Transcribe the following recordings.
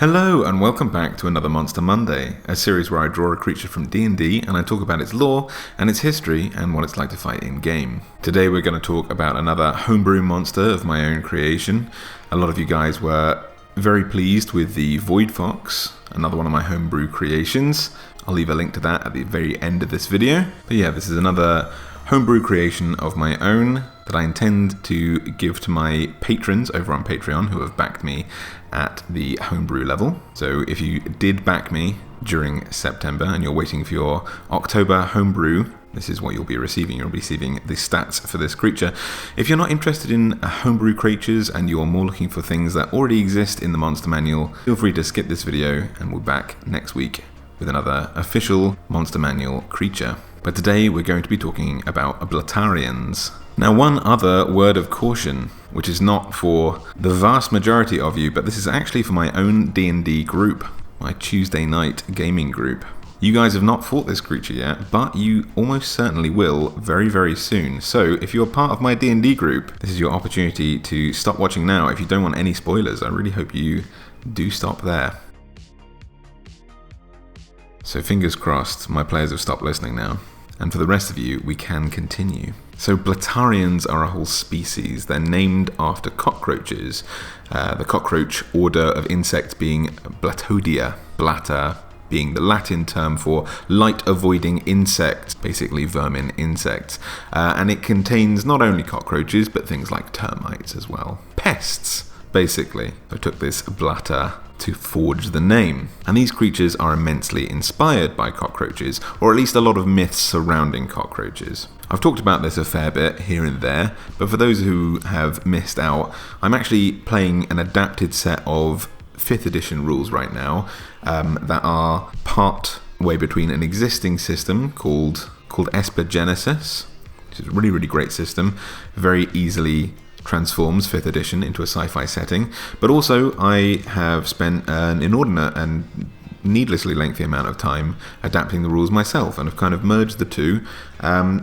Hello and welcome back to another Monster Monday, a series where I draw a creature from D&D and I talk about its lore and its history and what it's like to fight in game. Today we're going to talk about another homebrew monster of my own creation. A lot of you guys were very pleased with the Void Fox, another one of my homebrew creations. I'll leave a link to that at the very end of this video. But yeah, this is another homebrew creation of my own that I intend to give to my patrons over on Patreon who have backed me at the homebrew level. So if you did back me during September and you're waiting for your October homebrew, this is what you'll be receiving. You'll be receiving the stats for this creature. If you're not interested in homebrew creatures and you're more looking for things that already exist in the monster manual, feel free to skip this video and we'll be back next week with another official monster manual creature. But today we're going to be talking about Blatarians. Now, one other word of caution, which is not for the vast majority of you, but this is actually for my own D&D group, my Tuesday night gaming group. You guys have not fought this creature yet, but you almost certainly will very, very soon. So if you're part of my D&D group, this is your opportunity to stop watching now. If you don't want any spoilers, I really hope you do stop there. So fingers crossed, my players have stopped listening now. And for the rest of you, we can continue. So Blatarians are a whole species. They're named after cockroaches. The cockroach order of insects being Blatodia, blatta being the Latin term for light-avoiding insects, basically vermin insects. And it contains not only cockroaches, but things like termites as well. Pests, basically. I took this blatta to forge the name. And these creatures are immensely inspired by cockroaches, or at least a lot of myths surrounding cockroaches. I've talked about this a fair bit here and there, but for those who have missed out, I'm actually playing an adapted set of 5th edition rules right now that are part way between an existing system called Genesis, which is a really, really great system, very easily transforms 5th edition into a sci-fi setting, but also I have spent an inordinate and needlessly lengthy amount of time adapting the rules myself and have kind of merged the two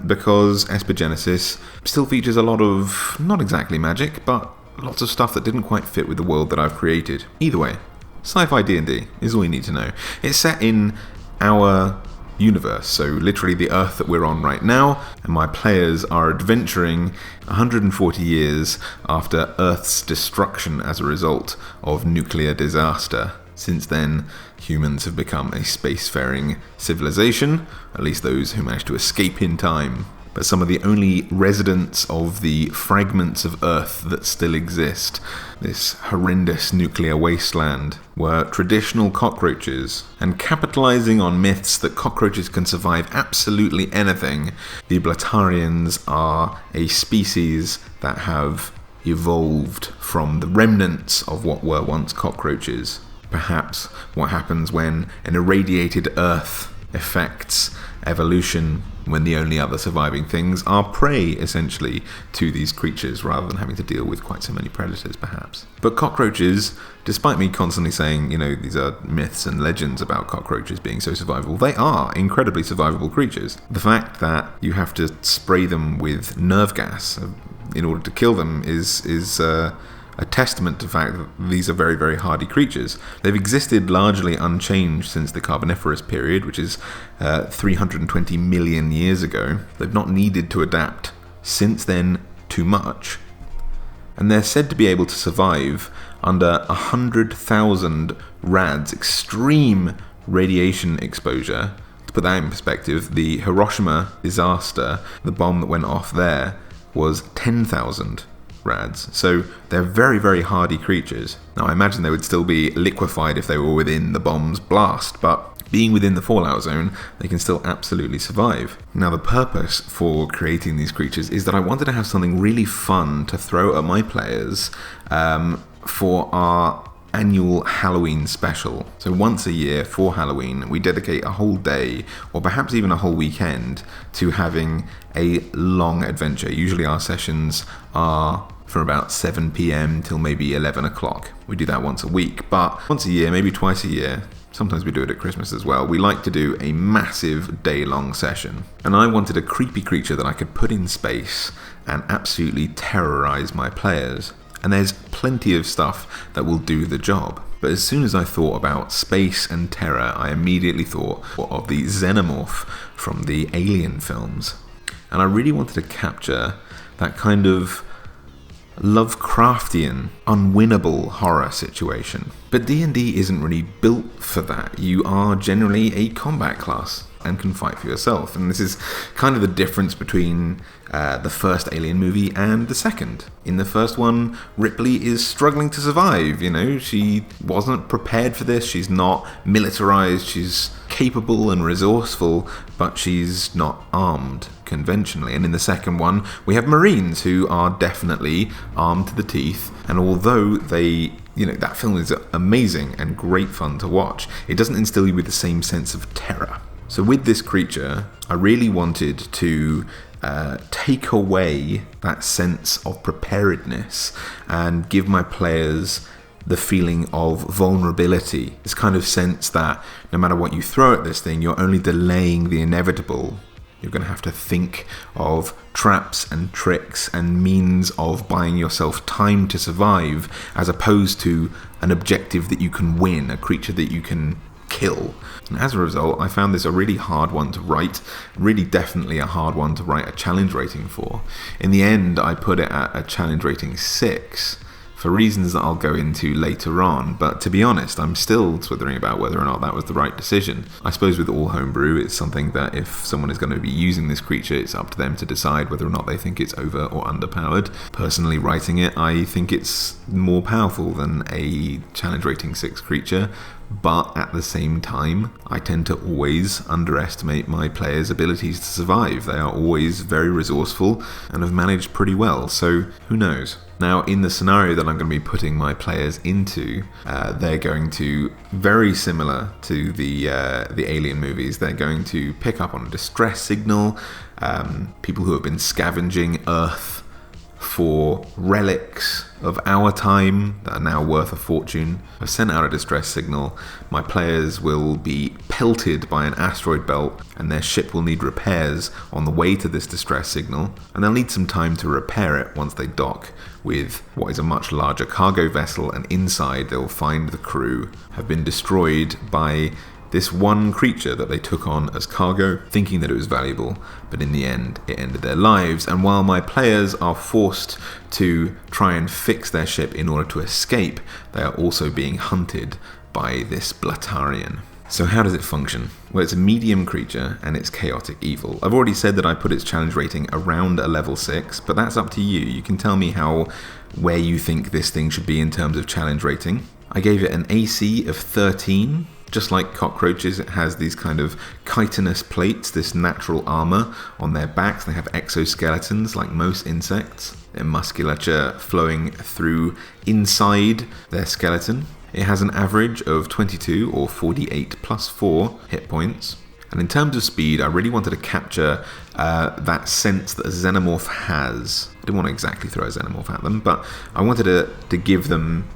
because Genesis still features a lot of, not exactly magic, but lots of stuff that didn't quite fit with the world that I've created. Either way, sci-fi D&D is all you need to know. It's set in our universe, so literally the Earth that we're on right now, and my players are adventuring 140 years after Earth's destruction as a result of nuclear disaster. Since then, humans have become a spacefaring civilization, at least those who managed to escape in time. But some of the only residents of the fragments of Earth that still exist, this horrendous nuclear wasteland, were traditional cockroaches. And capitalizing on myths that cockroaches can survive absolutely anything, the Blatarians are a species that have evolved from the remnants of what were once cockroaches. Perhaps what happens when an irradiated Earth affects evolution, when the only other surviving things are prey, essentially, to these creatures, rather than having to deal with quite so many predators, perhaps. But cockroaches, despite me constantly saying, these are myths and legends about cockroaches being so survivable, they are incredibly survivable creatures. The fact that you have to spray them with nerve gas in order to kill them is a testament to the fact that these are very, very hardy creatures. They've existed largely unchanged since the Carboniferous period, which is 320 million years ago. They've not needed to adapt since then too much. And they're said to be able to survive under 100,000 rads, extreme radiation exposure. To put that in perspective, the Hiroshima disaster, the bomb that went off there, was 10,000 rads. So they're very, very hardy creatures. Now I imagine they would still be liquefied if they were within the bomb's blast, but being within the fallout zone, they can still absolutely survive. Now the purpose for creating these creatures is that I wanted to have something really fun to throw at my players for our annual Halloween special. So once a year for Halloween, we dedicate a whole day, or perhaps even a whole weekend, to having a long adventure. Usually our sessions are from about 7 p.m. till maybe 11 o'clock. We do that once a week, but once a year, maybe twice a year, sometimes we do it at Christmas as well, we like to do a massive day-long session. And I wanted a creepy creature that I could put in space and absolutely terrorize my players. And there's plenty of stuff that will do the job. But as soon as I thought about space and terror, I immediately thought of the xenomorph from the Alien films. And I really wanted to capture that kind of Lovecraftian, unwinnable horror situation. But D&D isn't really built for that. You are generally a combat class and can fight for yourself. And this is kind of the difference between the first Alien movie and the second. In the first one, Ripley is struggling to survive, she wasn't prepared for this, she's not militarized, she's capable and resourceful, but she's not armed conventionally. And in the second one, we have Marines who are definitely armed to the teeth, and although that film is amazing and great fun to watch, it doesn't instill you with the same sense of terror. So with this creature, I really wanted to take away that sense of preparedness and give my players the feeling of vulnerability. This kind of sense that no matter what you throw at this thing, you're only delaying the inevitable. You're going to have to think of traps and tricks and means of buying yourself time to survive, as opposed to an objective that you can win, a creature that you can kill. And as a result, I found this a really hard one to write, really definitely a hard one to write a challenge rating for. In the end, I put it at a challenge rating 6, for reasons that I'll go into later on, but to be honest, I'm still swithering about whether or not that was the right decision. I suppose with all homebrew, it's something that if someone is going to be using this creature, it's up to them to decide whether or not they think it's over or underpowered. Personally, writing it, I think it's more powerful than a challenge rating 6 creature, but at the same time, I tend to always underestimate my players' abilities to survive. They are always very resourceful and have managed pretty well, so who knows? Now, in the scenario that I'm going to be putting my players into, they're going to, very similar to the Alien movies, they're going to pick up on a distress signal. People who have been scavenging Earth for relics of our time that are now worth a fortune have sent out a distress signal. My players will be pelted by an asteroid belt, and their ship will need repairs on the way to this distress signal, and they'll need some time to repair it once they dock with what is a much larger cargo vessel, and inside they'll find the crew have been destroyed by this one creature that they took on as cargo, thinking that it was valuable, but in the end it ended their lives. And while my players are forced to try and fix their ship in order to escape, they are also being hunted by this Blatarian. So how does it function? Well, it's a medium creature and it's chaotic evil. I've already said that I put its challenge rating around a level 6, but that's up to you. You can tell me where you think this thing should be in terms of challenge rating. I gave it an AC of 13. Just like cockroaches, it has these kind of chitinous plates, this natural armor on their backs. They have exoskeletons like most insects, their musculature flowing through inside their skeleton. It has an average of 22 or 48 plus 4 hit points. And in terms of speed, I really wanted to capture that sense that a xenomorph has. I didn't want to exactly throw a xenomorph at them, but I wanted to give them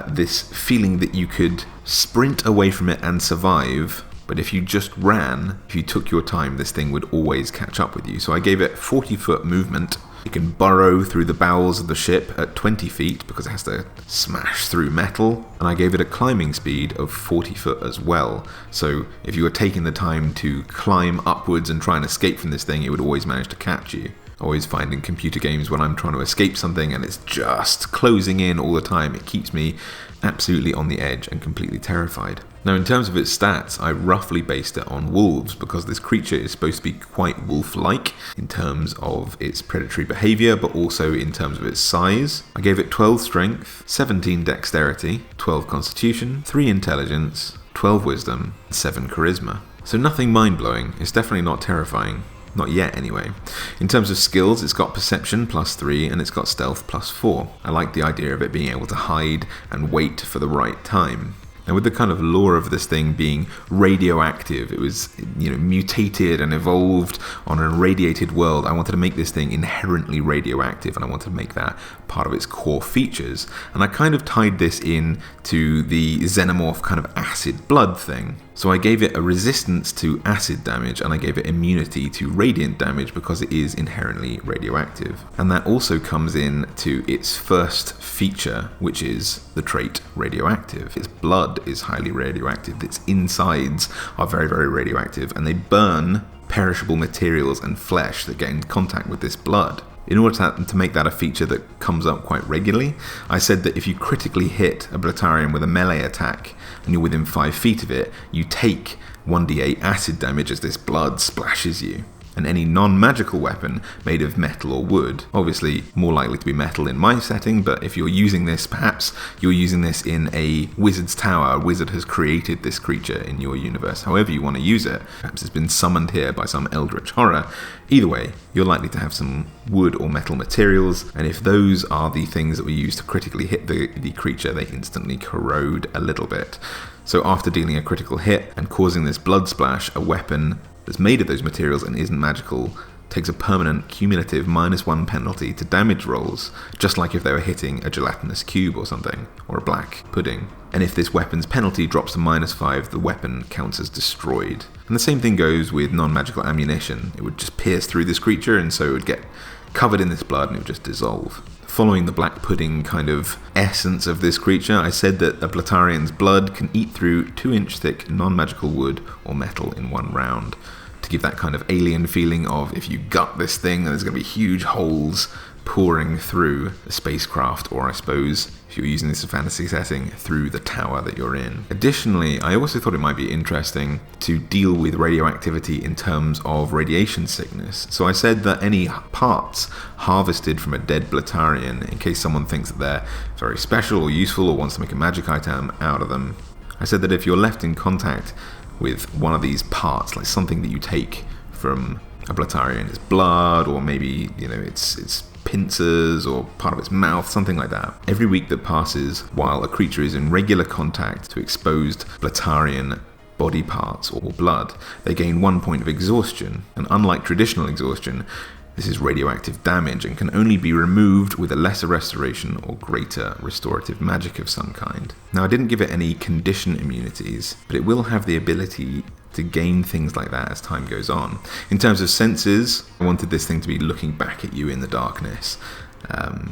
this feeling that you could sprint away from it and survive, but if you just ran, if you took your time, this thing would always catch up with you. So I gave it 40-foot movement. It can burrow through the bowels of the ship at 20 feet because it has to smash through metal. And I gave it a climbing speed of 40 foot as well. So if you were taking the time to climb upwards and try and escape from this thing, it would always manage to catch you. Always find in computer games when I'm trying to escape something and it's just closing in all the time, it keeps me absolutely on the edge and completely terrified. Now, in terms of its stats, I roughly based it on wolves because this creature is supposed to be quite wolf-like in terms of its predatory behavior, but also in terms of its size. I gave it 12 strength, 17 dexterity, 12 constitution, 3 intelligence, 12 wisdom, and 7 charisma. So nothing mind-blowing. It's definitely not terrifying. Not yet, anyway. In terms of skills, it's got perception +3 and it's got stealth +4. I like the idea of it being able to hide and wait for the right time. Now, with the kind of lore of this thing being radioactive, it was, mutated and evolved on an irradiated world. I wanted to make this thing inherently radioactive, and I wanted to make that part of its core features. And I kind of tied this in to the xenomorph kind of acid blood thing. So I gave it a resistance to acid damage, and I gave it immunity to radiant damage because it is inherently radioactive. And that also comes in to its first feature, which is the trait radioactive. Its blood is highly radioactive, its insides are very, very radioactive, and they burn perishable materials and flesh that get in contact with this blood. In order to make that a feature that comes up quite regularly, I said that if you critically hit a Blatarian with a melee attack and you're within 5 feet of it, you take 1d8 acid damage as this blood splashes you. And any non-magical weapon made of metal or wood, obviously more likely to be metal in my setting, but if you're using this, perhaps you're using this in a wizard's tower, a wizard has created this creature in your universe, however you want to use it, perhaps it's been summoned here by some eldritch horror. Either way, you're likely to have some wood or metal materials, and if those are the things that we use to critically hit the creature, they instantly corrode a little bit. So after dealing a critical hit and causing this blood splash, a weapon that's made of those materials and isn't magical takes a permanent cumulative -1 penalty to damage rolls, just like if they were hitting a gelatinous cube or something, or a black pudding. And if this weapon's penalty drops to -5, the weapon counts as destroyed. And the same thing goes with non-magical ammunition. It would just pierce through this creature, and so it would get covered in this blood and it would just dissolve. Following the black pudding kind of essence of this creature, I said that a Blatarian's blood can eat through 2-inch thick non-magical wood or metal in 1 round. To give that kind of alien feeling of if you gut this thing, then there's going to be huge holes pouring through the spacecraft, or I suppose, if you're using this in a fantasy setting, through the tower that you're in. Additionally, I also thought it might be interesting to deal with radioactivity in terms of radiation sickness. So I said that any parts harvested from a dead Blatarian, in case someone thinks that they're very special or useful or wants to make a magic item out of them, I said that if you're left in contact with one of these parts, like something that you take from a Blatarian, its blood, or maybe, its pincers, or part of its mouth, something like that. Every week that passes while a creature is in regular contact to exposed Blatarian body parts or blood, they gain 1 point of exhaustion, and unlike traditional exhaustion, this is radioactive damage and can only be removed with a lesser restoration or greater restorative magic of some kind. Now, I didn't give it any condition immunities, but it will have the ability to gain things like that as time goes on. In terms of senses, I wanted this thing to be looking back at you in the darkness.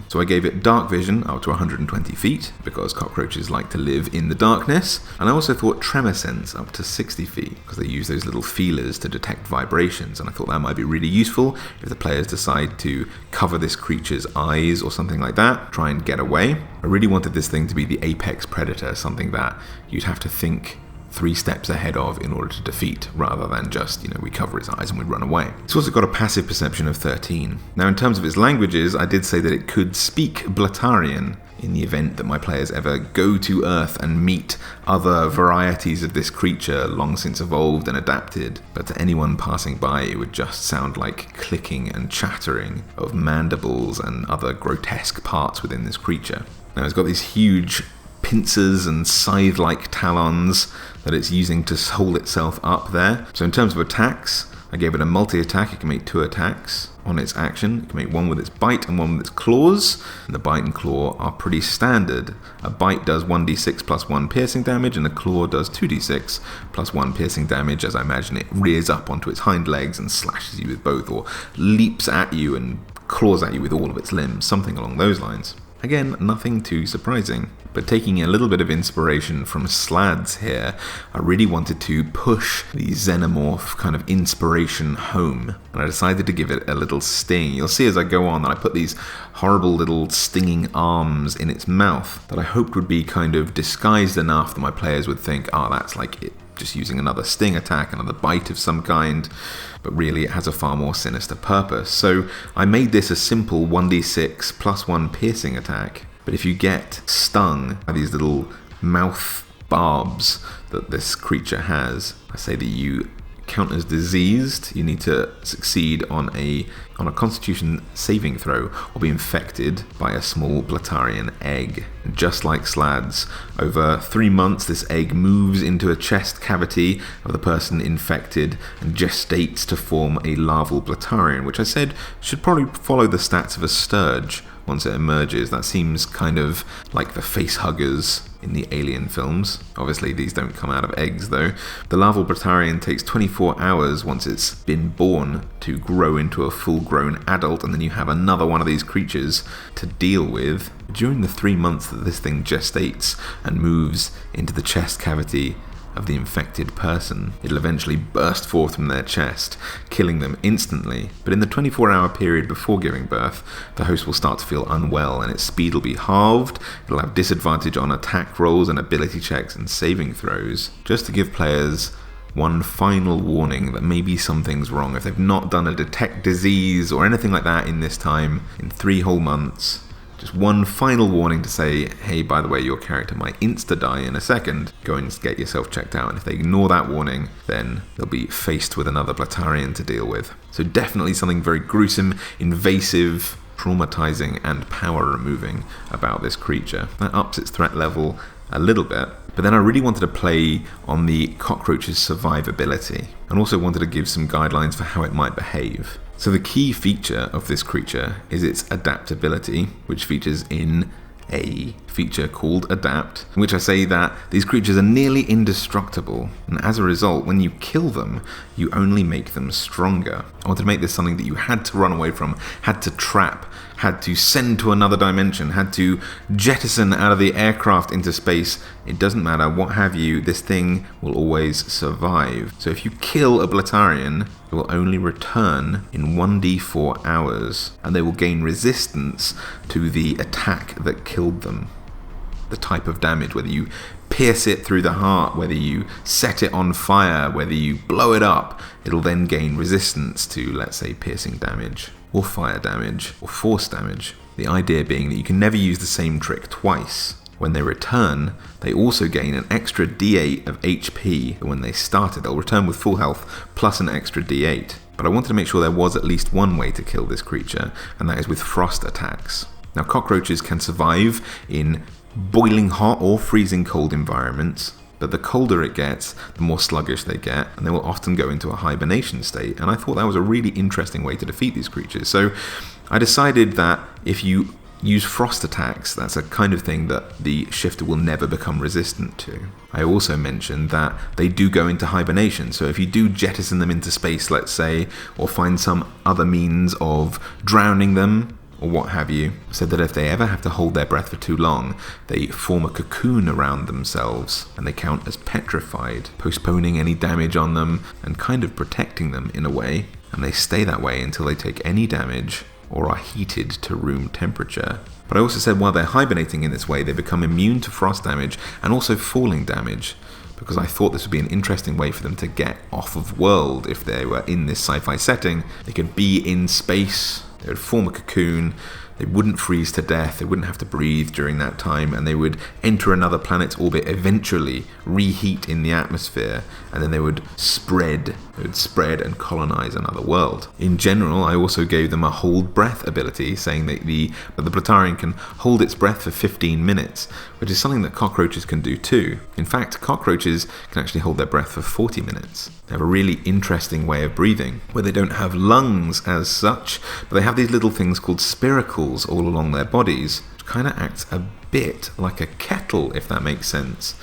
So I gave it dark vision up to 120 feet, because cockroaches like to live in the darkness. And I also thought tremor sense up to 60 feet, because they use those little feelers to detect vibrations. And I thought that might be really useful if the players decide to cover this creature's eyes or something like that, try and get away. I really wanted this thing to be the apex predator, something that you'd have to think 3 steps ahead of in order to defeat, rather than just, we cover its eyes and we run away. It's also got a passive perception of 13. Now, in terms of its languages, I did say that it could speak Blatarian in the event that my players ever go to Earth and meet other varieties of this creature long since evolved and adapted. But to anyone passing by, it would just sound like clicking and chattering of mandibles and other grotesque parts within this creature. Now, it's got these huge pincers and scythe-like talons that it's using to hold itself up there. So in terms of attacks, I gave it a multi-attack. It can make 2 attacks on its action. It can make 1 with its bite and 1 with its claws. And the bite and claw are pretty standard. A bite does 1d6 plus 1 piercing damage, and a claw does 2d6 plus 1 piercing damage, as I imagine it rears up onto its hind legs and slashes you with both, or leaps at you and claws at you with all of its limbs, something along those lines. Again, nothing too surprising. But taking a little bit of inspiration from Slads here, I really wanted to push the xenomorph kind of inspiration home, and I decided to give it a little sting. You'll see as I go on that I put these horrible little stinging arms in its mouth that I hoped would be kind of disguised enough that my players would think, that's like it just using another sting attack, another bite of some kind, but really it has a far more sinister purpose. So I made this a simple 1d6 plus 1 piercing attack, but if you get stung by these little mouth barbs that this creature has, I say that you count as diseased. You need to succeed on a constitution saving throw or be infected by a small Blatarian egg. Just like Slads, over 3 months this egg moves into a chest cavity of the person infected and gestates to form a larval Blatarian, which I said should probably follow the stats of a sturge, once it emerges. That seems kind of like the face huggers in the Alien films. Obviously, these don't come out of eggs, though. The larval Blatarian takes 24 hours once it's been born to grow into a full-grown adult, and then you have another one of these creatures to deal with. During the 3 months that this thing gestates and moves into the chest cavity of the infected person, it'll eventually burst forth from their chest, killing them instantly. But in the 24-hour period before giving birth, the host will start to feel unwell and its speed will be halved. It'll have disadvantage on attack rolls and ability checks and saving throws. Just to give players one final warning that maybe something's wrong. If they've not done a detect disease or anything like that in this time, in 3 whole months, just one final warning to say, hey, by the way, your character might insta-die in a second. Go and get yourself checked out. And if they ignore that warning, then they'll be faced with another Blatarian to deal with. So definitely something very gruesome, invasive, traumatizing, and power-removing about this creature. That ups its threat level a little bit. But then I really wanted to play on the cockroach's survivability, and also wanted to give some guidelines for how it might behave. So the key feature of this creature is its adaptability, which features in a feature called Adapt, in which I say that these creatures are nearly indestructible, and as a result, when you kill them, you only make them stronger. I wanted to make this something that you had to run away from, had to trap, had to send to another dimension, had to jettison out of the aircraft into space. It doesn't matter, what have you, this thing will always survive. So if you kill a Blatarian, it will only return in 1d4 hours, and they will gain resistance to the attack that killed them. The type of damage, whether you pierce it through the heart, whether you set it on fire, whether you blow it up, it'll then gain resistance to, let's say, piercing damage, or fire damage, or force damage. The idea being that you can never use the same trick twice. When they return, they also gain an extra d8 of HP when they started. They'll return with full health, plus an extra d8. But I wanted to make sure there was at least one way to kill this creature, and that is with frost attacks. Now, cockroaches can survive in boiling hot or freezing cold environments, but the colder it gets, the more sluggish they get, and they will often go into a hibernation state. And I thought that was a really interesting way to defeat these creatures. So I decided that if you use frost attacks, that's a kind of thing that the shifter will never become resistant to. I also mentioned that they do go into hibernation, so if you do jettison them into space, let's say, or find some other means of drowning them, or what have you, said that if they ever have to hold their breath for too long, they form a cocoon around themselves, and they count as petrified, postponing any damage on them, and kind of protecting them in a way, and they stay that way until they take any damage, or are heated to room temperature. But I also said while they're hibernating in this way, they become immune to frost damage, and also falling damage, because I thought this would be an interesting way for them to get off of world. If they were in this sci-fi setting, they could be in space, they would form a cocoon, they wouldn't freeze to death, they wouldn't have to breathe during that time, and they would enter another planet's orbit, eventually reheat in the atmosphere, and then they would spread and colonize another world. In general, I also gave them a hold breath ability, saying that the Blatarian can hold its breath for 15 minutes, which is something that cockroaches can do too. In fact, cockroaches can actually hold their breath for 40 minutes. They have a really interesting way of breathing, where they don't have lungs as such, but they have these little things called spiracles all along their bodies, which kind of acts a bit like a kettle, if that makes sense,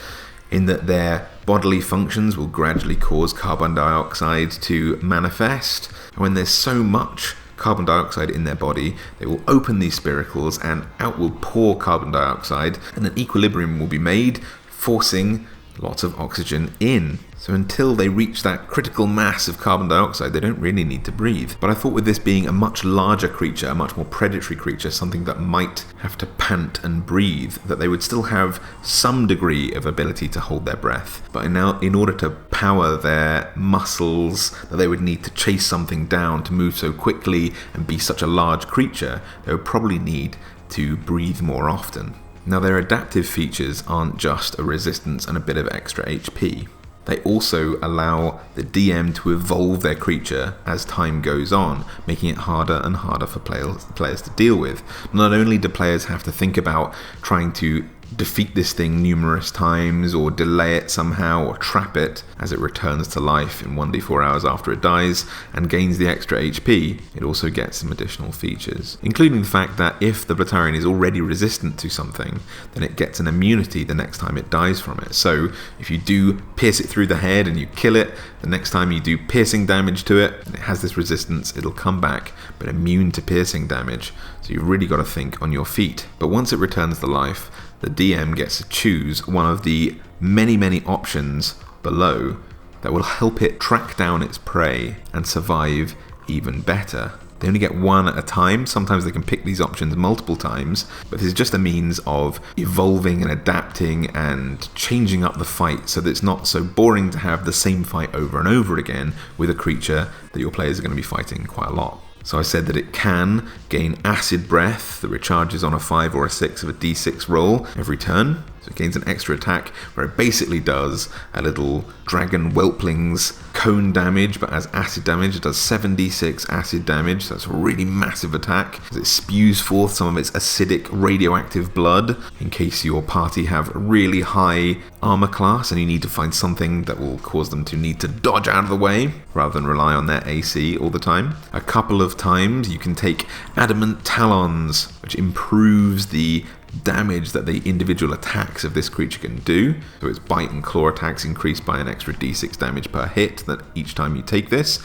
in that their bodily functions will gradually cause carbon dioxide to manifest. And when there's so much carbon dioxide in their body, they will open these spiracles and out will pour carbon dioxide, and an equilibrium will be made, forcing lots of oxygen in. So until they reach that critical mass of carbon dioxide, they don't really need to breathe. But I thought with this being a much larger creature, a much more predatory creature, something that might have to pant and breathe, that they would still have some degree of ability to hold their breath. But in order to power their muscles, that they would need to chase something down to move so quickly and be such a large creature, they would probably need to breathe more often. Now, their adaptive features aren't just a resistance and a bit of extra HP. They also allow the DM to evolve their creature as time goes on, making it harder and harder for players to deal with. Not only do players have to think about trying to defeat this thing numerous times, or delay it somehow, or trap it as it returns to life in 1d4 hours after it dies and gains the extra HP, it also gets some additional features, including the fact that if the Blatarian is already resistant to something, then it gets an immunity the next time it dies from it. So if you do pierce it through the head and you kill it, the next time you do piercing damage to it, and it has this resistance, it'll come back, but immune to piercing damage. So you've really got to think on your feet. But once it returns to life, the DM gets to choose one of the many options below that will help it track down its prey and survive even better. They only get one at a time. Sometimes they can pick these options multiple times, but this is just a means of evolving and adapting and changing up the fight so that it's not so boring to have the same fight over and over again with a creature that your players are going to be fighting quite a lot. So I said that it can gain acid breath that recharges on a 5 or a 6 of a d6 roll every turn. So it gains an extra attack where it basically does a little dragon whelpling's cone damage, but as acid damage. It does 7d6 acid damage, so that's a really massive attack, as it spews forth some of its acidic radioactive blood in case your party have really high armor class and you need to find something that will cause them to need to dodge out of the way rather than rely on their AC all the time. A couple of times you can take Adamant Talons, which improves the damage that the individual attacks of this creature can do. So its bite and claw attacks increase by an extra d6 damage per hit that each time you take this,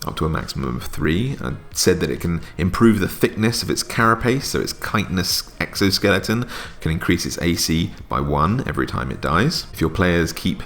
up to a maximum of 3. I said that it can improve the thickness of its carapace, so its chitinous exoskeleton can increase its AC by 1 every time it dies. If your players keep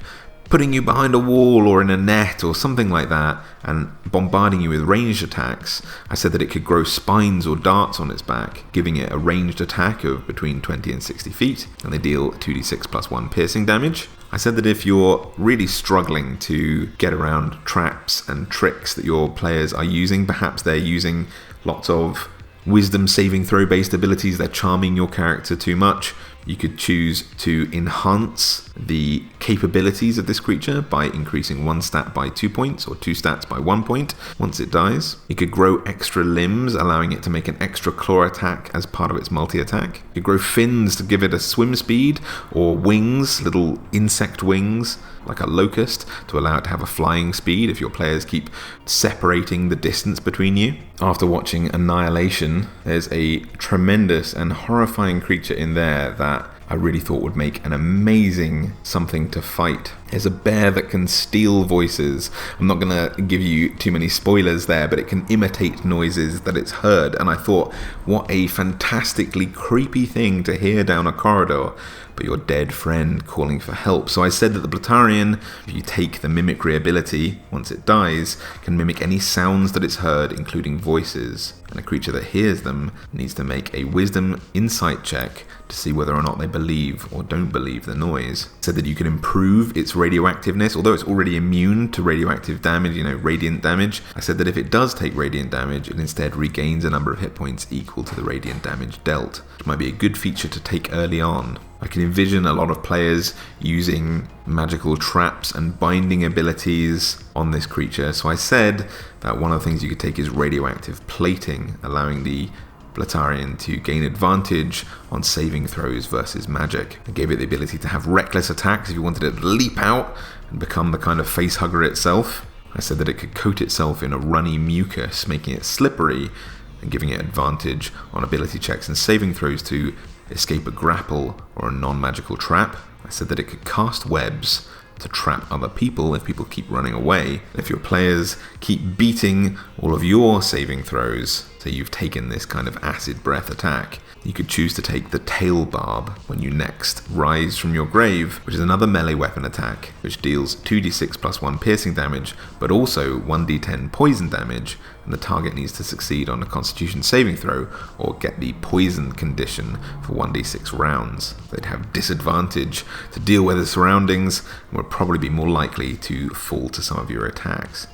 putting you behind a wall or in a net or something like that and bombarding you with ranged attacks, I said that it could grow spines or darts on its back, giving it a ranged attack of between 20 and 60 feet, and they deal 2d6 plus 1 piercing damage. I said that if you're really struggling to get around traps and tricks that your players are using, perhaps they're using lots of wisdom saving throw based abilities, they're charming your character too much, you could choose to enhance the capabilities of this creature by increasing 1 stat by 2 points or 2 stats by 1 point once it dies. You could grow extra limbs, allowing it to make an extra claw attack as part of its multi-attack. You could grow fins to give it a swim speed, or wings, little insect wings, like a locust, to allow it to have a flying speed if your players keep separating the distance between you. After watching Annihilation, there's a tremendous and horrifying creature in there that I really thought would make an amazing something to fight. There's a bear that can steal voices. I'm not going to give you too many spoilers there, but it can imitate noises that it's heard. And I thought, what a fantastically creepy thing to hear down a corridor, but your dead friend calling for help. So I said that the Blatarian, if you take the mimicry ability, once it dies, can mimic any sounds that it's heard, including voices. And a creature that hears them needs to make a wisdom insight check to see whether or not they believe or don't believe the noise. I said that you can improve its radioactiveness, although it's already immune to radioactive damage, radiant damage. I said that if it does take radiant damage, it instead regains a number of hit points equal to the radiant damage dealt, which might be a good feature to take early on. I can envision a lot of players using magical traps and binding abilities on this creature, so I said that one of the things you could take is radioactive plating, allowing the Blatarian to gain advantage on saving throws versus magic. I gave it the ability to have reckless attacks if you wanted it to leap out and become the kind of facehugger itself. I said that it could coat itself in a runny mucus, making it slippery and giving it advantage on ability checks and saving throws to escape a grapple or a non-magical trap. I said that it could cast webs to trap other people if people keep running away. If your players keep beating all of your saving throws, so you've taken this kind of acid breath attack, you could choose to take the tail barb when you next rise from your grave, which is another melee weapon attack, which deals 2d6 plus 1 piercing damage, but also 1d10 poison damage, and the target needs to succeed on a constitution saving throw or get the poison condition for 1d6 rounds. They'd have disadvantage to deal with the surroundings and would probably be more likely to fall to some of your attacks.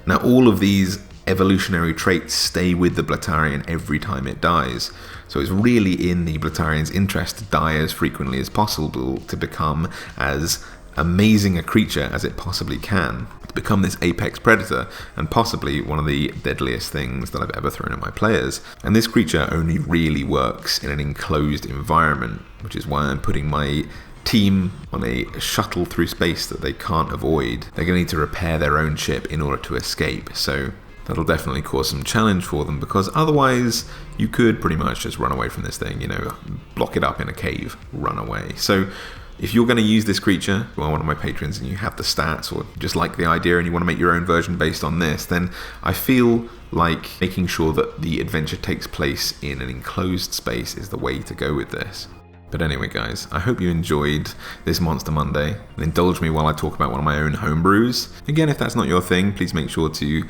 Now, all of these evolutionary traits stay with the Blatarian every time it dies, so it's really in the Blatarian's interest to die as frequently as possible to become as amazing a creature as it possibly can to become this apex predator and possibly one of the deadliest things that I've ever thrown at my players. And this creature only really works in an enclosed environment, which is why I'm putting my team on a shuttle through space that they can't avoid. They're going to need to repair their own ship in order to escape, so that'll definitely cause some challenge for them, because otherwise you could pretty much just run away from this thing, you know, block it up in a cave, run away. So if you're going to use this creature, you are one of my patrons and you have the stats or just like the idea and you want to make your own version based on this, then I feel like making sure that the adventure takes place in an enclosed space is the way to go with this. But anyway guys, I hope you enjoyed this Monster Monday, and indulge me while I talk about one of my own homebrews. Again, if that's not your thing, please make sure to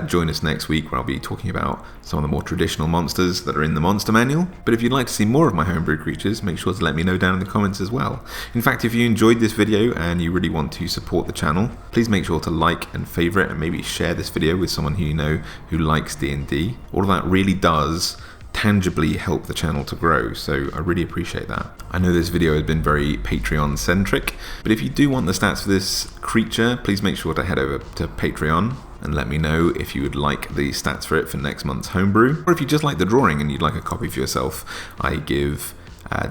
join us next week where I'll be talking about some of the more traditional monsters that are in the Monster Manual. But if you'd like to see more of my homebrew creatures, make sure to let me know down in the comments as well. In fact, if you enjoyed this video and you really want to support the channel, please make sure to like and favourite and maybe share this video with someone who you know who likes D&D. All of that really does tangibly help the channel to grow, so I really appreciate that. I know this video has been very Patreon centric, but if you do want the stats for this creature, please make sure to head over to Patreon and let me know if you would like the stats for it for next month's homebrew, or if you just like the drawing and you'd like a copy for yourself. I give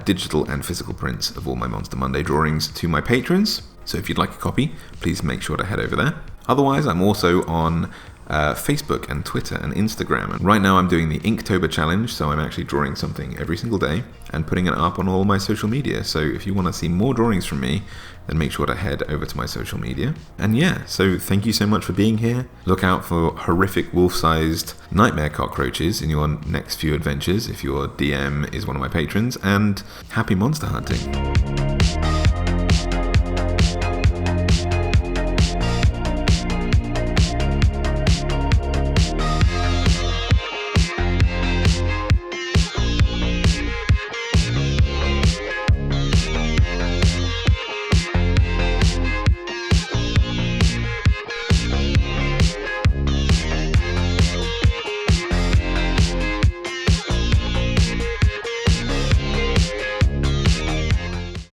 digital and physical prints of all my Monster Monday drawings to my patrons, so if you'd like a copy, please make sure to head over there. Otherwise, I'm also on Facebook and Twitter and Instagram. And right now I'm doing the Inktober challenge, so I'm actually drawing something every single day and putting it up on all my social media. So if you want to see more drawings from me, then make sure to head over to my social media. And yeah, so thank you so much for being here. Look out for horrific wolf-sized nightmare cockroaches in your next few adventures if your DM is one of my patrons, and happy monster hunting.